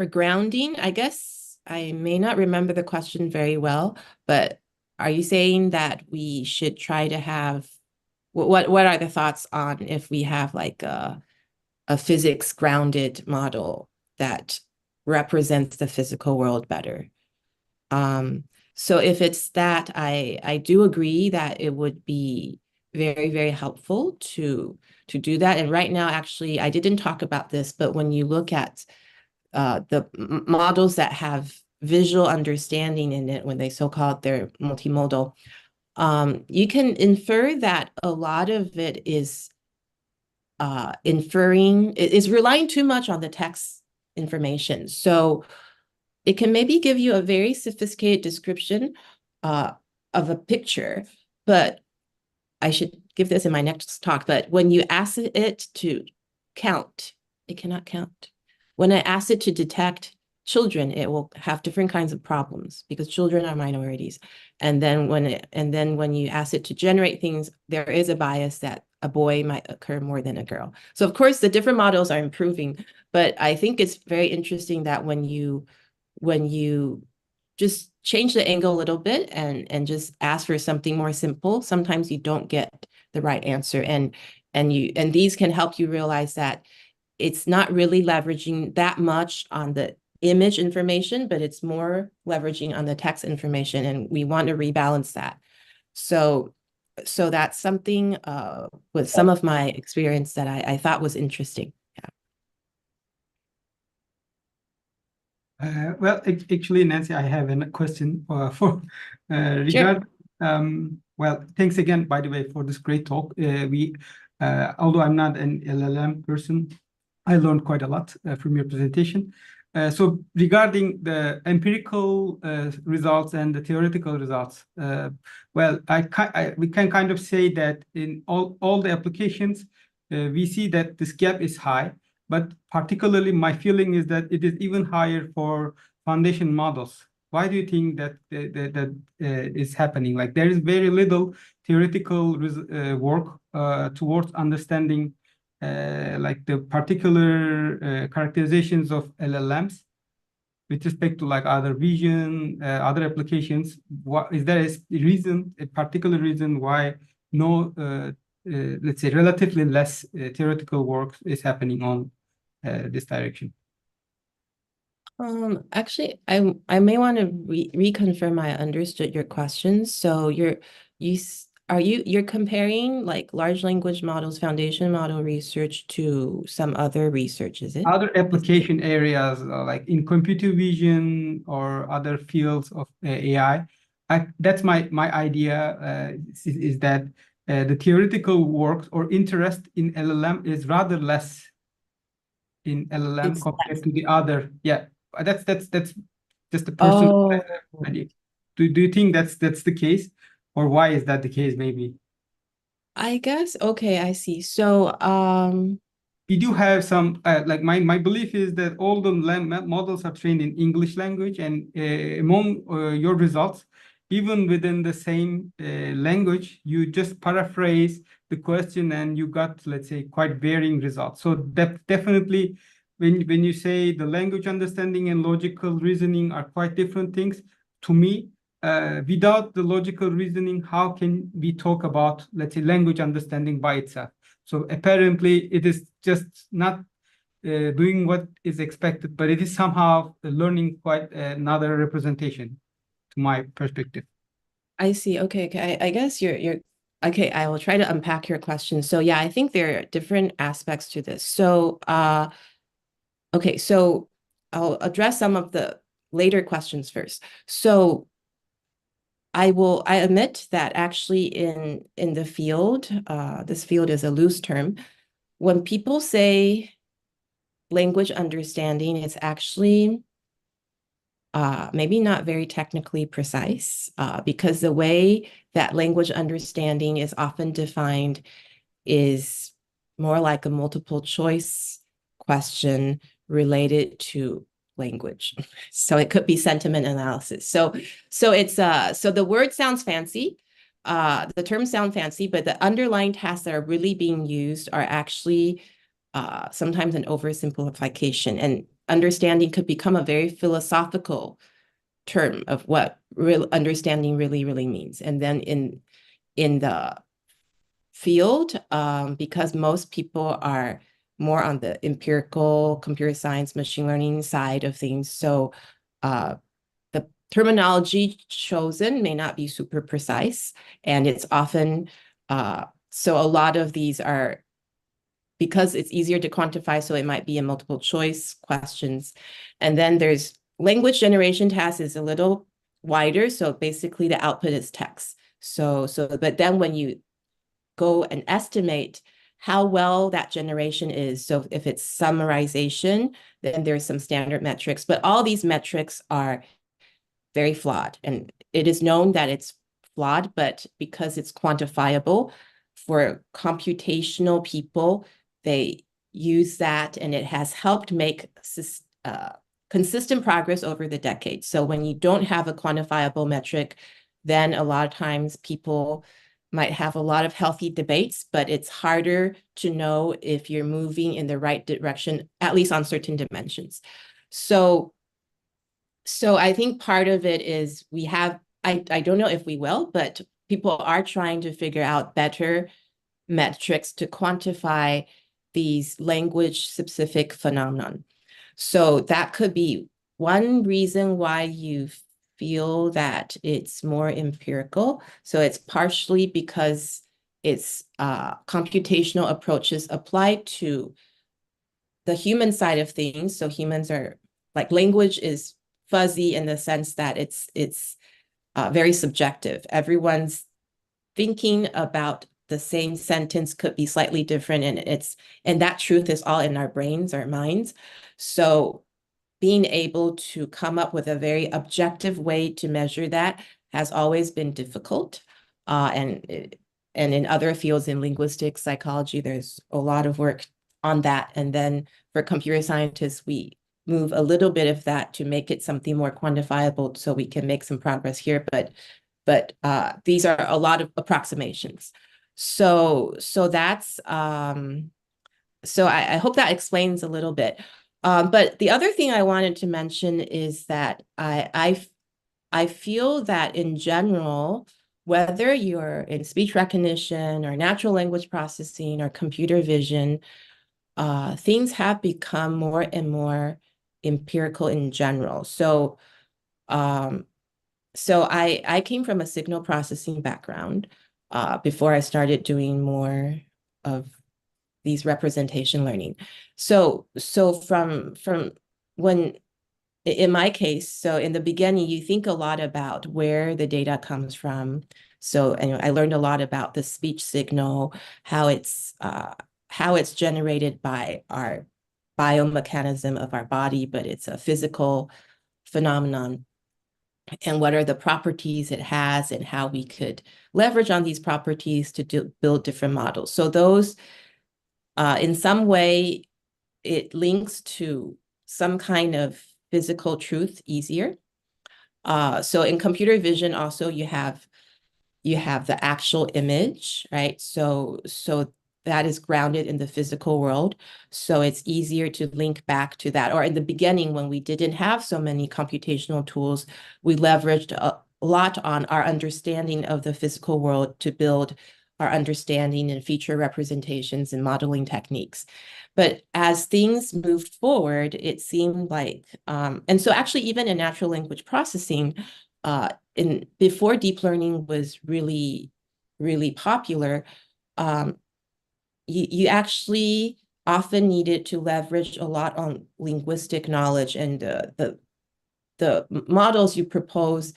grounding, I guess I may not remember the question very well, but are you saying that we should try to have, what are the thoughts on if we have like a physics grounded model that represents the physical world better? So if it's that, I do agree that it would be very, very helpful to do that. And right now, actually, I didn't talk about this, but when you look at the models that have visual understanding in it, when they so-called they're multimodal, you can infer that a lot of it is is relying too much on the text information. So it can maybe give you a very sophisticated description of a picture, but I should give this in my next talk, but when you ask it to count, it cannot count. When I ask it to detect children, it will have different kinds of problems because children are minorities. And then when you ask it to generate things, there is a bias that a boy might occur more than a girl. So of course, the different models are improving, but I think it's very interesting that when you just change the angle a little bit and just ask for something more simple, sometimes you don't get the right answer. And these can help you realize that it's not really leveraging that much on the image information, but it's more leveraging on the text information, and we want to rebalance that. So that's something with some of my experience that I thought was interesting. Well, actually, Nancy, I have a question for regard. Well, thanks again, by the way, for this great talk. Although I'm not an LLM person, I learned quite a lot from your presentation. So regarding the empirical results and the theoretical results, well, we can kind of say that in all the applications, we see that this gap is high. But particularly, my feeling is that it is even higher for foundation models. Why do you think that is happening? Like there is very little theoretical work towards understanding like the particular characterizations of LLMs with respect to like other vision, other applications? What is there a particular reason why no, let's say relatively less theoretical work is happening on this direction? Actually, I may want to reconfirm I understood your question. So you're comparing like large language models, foundation model research to some other research, is it? Other application areas like in computer vision or other fields of AI. That's my idea is that the theoretical work or interest in LLM is rather less in LLM It's compared less. to the other. Yeah, that's just a personal idea. Do you think that's the case, or why is that the case? Maybe I guess, okay, I see. So, we do have some like my belief is that all the models are trained in English language, and among your results, even within the same language, you just paraphrase the question and you got, let's say, quite varying results. So that definitely, when you say the language understanding and logical reasoning are quite different things, to me, without the logical reasoning, how can we talk about, let's say, language understanding by itself? So apparently it is just not doing what is expected, but it is somehow learning quite another representation to my perspective. I see. Okay, okay. I guess you're okay. I will try to unpack your question. So yeah, I think there are different aspects to this. So okay, so I'll address some of the later questions first. So I admit that actually in the field, this field is a loose term. When people say language understanding, it's actually maybe not very technically precise, because the way that language understanding is often defined is more like a multiple choice question related to language. So it could be sentiment analysis. So it's so the word sounds fancy, the terms sound fancy, but the underlying tasks that are really being used are actually sometimes an oversimplification, and understanding could become a very philosophical term of what real understanding really means. And then in the field, because most people are more on the empirical computer science, machine learning side of things, so the terminology chosen may not be super precise, and it's often so a lot of these are, because it's easier to quantify, so it might be in multiple choice questions. And then there's language generation task is a little wider, so basically the output is text. But then when you go and estimate how well that generation is, so if it's summarization, then there's some standard metrics, but all these metrics are very flawed, and it is known that it's flawed, but because it's quantifiable for computational people, they use that, and it has helped make consistent progress over the decades. So when you don't have a quantifiable metric, then a lot of times people might have a lot of healthy debates, but it's harder to know if you're moving in the right direction, at least on certain dimensions. So I think part of it is we have, I don't know if we will, but people are trying to figure out better metrics to quantify these language-specific phenomenon. So that could be one reason why you feel that it's more empirical. So it's partially because it's computational approaches applied to the human side of things. So humans are, like, language is fuzzy in the sense that it's very subjective. Everyone's thinking about the same sentence could be slightly different, and that truth is all in our brains, our minds. So being able to come up with a very objective way to measure that has always been difficult. And in other fields, in linguistics, psychology, there's a lot of work on that. And then for computer scientists, we move a little bit of that to make it something more quantifiable so we can make some progress here. But these are a lot of approximations. So that's I hope that explains a little bit. But the other thing I wanted to mention is that I feel that in general, whether you're in speech recognition or natural language processing or computer vision, things have become more and more empirical in general. So I came from a signal processing background before I started doing more of these representation learning. So from when, in my case, so in the beginning, you think a lot about where the data comes from. So I learned a lot about the speech signal, how it's generated by our biomechanism of our body, but it's a physical phenomenon. And what are the properties it has and how we could leverage on these properties to build different models. So those, in some way, it links to some kind of physical truth easier. So in computer vision, also you have the actual image, right? So that is grounded in the physical world. So it's easier to link back to that. Or in the beginning, when we didn't have so many computational tools, we leveraged a lot on our understanding of the physical world to build our understanding and feature representations and modeling techniques. But as things moved forward, it seemed like, and so actually even in natural language processing, before deep learning was really, really popular, you actually often needed to leverage a lot on linguistic knowledge, and the models you propose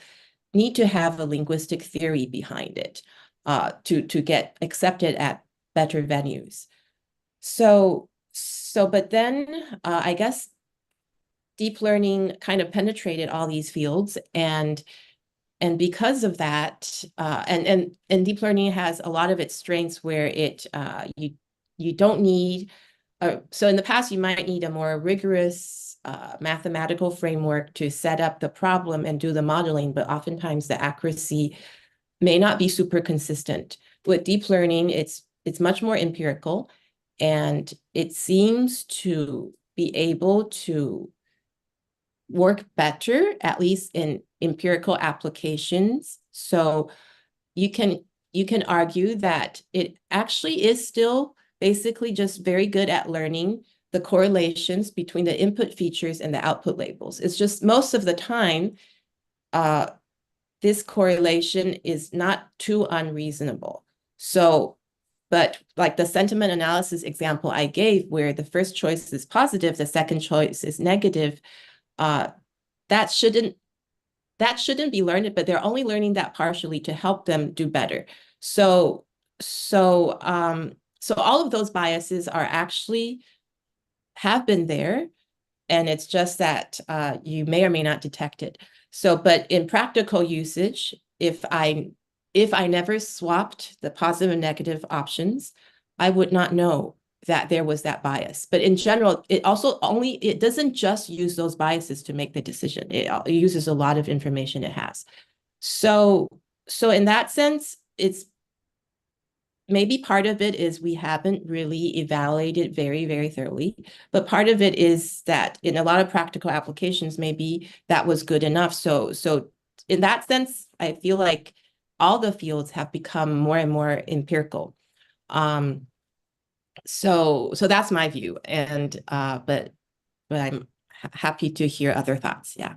need to have a linguistic theory behind it to get accepted at better venues. But then I guess deep learning kind of penetrated all these fields, and because of that, and deep learning has a lot of its strengths where you don't need, so in the past you might need a more rigorous mathematical framework to set up the problem and do the modeling, but oftentimes the accuracy may not be super consistent. With deep learning, it's much more empirical, and it seems to be able to work better, at least in empirical applications. So you can argue that it actually is still basically just very good at learning the correlations between the input features and the output labels. It's just most of the time, this correlation is not too unreasonable. So, but like the sentiment analysis example I gave, where the first choice is positive, the second choice is negative, that shouldn't be learned, but they're only learning that partially to help them do better. So all of those biases are actually have been there, and it's just that you may or may not detect it. So, but in practical usage, if I never swapped the positive and negative options, I would not know that there was that bias. But in general, it doesn't just use those biases to make the decision. It uses a lot of information it has. So in that sense, it's maybe part of it is we haven't really evaluated very, very thoroughly, but part of it is that in a lot of practical applications, maybe that was good enough. So in that sense, I feel like all the fields have become more and more empirical. So that's my view, and but I'm happy to hear other thoughts. Yeah.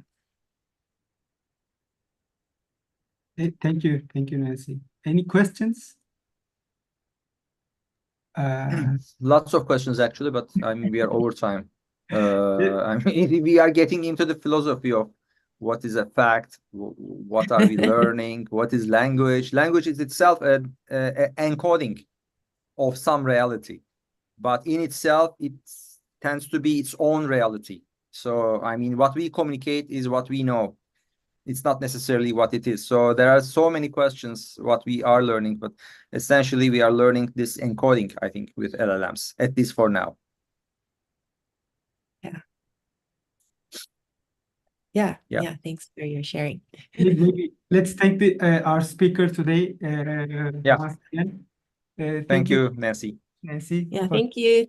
Thank you, Nancy. Any questions? Lots of questions actually, but I mean we are over time. I mean we are getting into the philosophy of what is a fact, what are we learning, what is language. Language is itself an encoding of some reality, but in itself it tends to be its own reality. So I mean what we communicate is what we know. It's not necessarily what it is. So there are so many questions what we are learning, but essentially we are learning this encoding, I think, with LLMs, at least for now. Yeah. Thanks for your sharing. Maybe let's thank our speaker today. Thank you, Nancy. Yeah, thank you.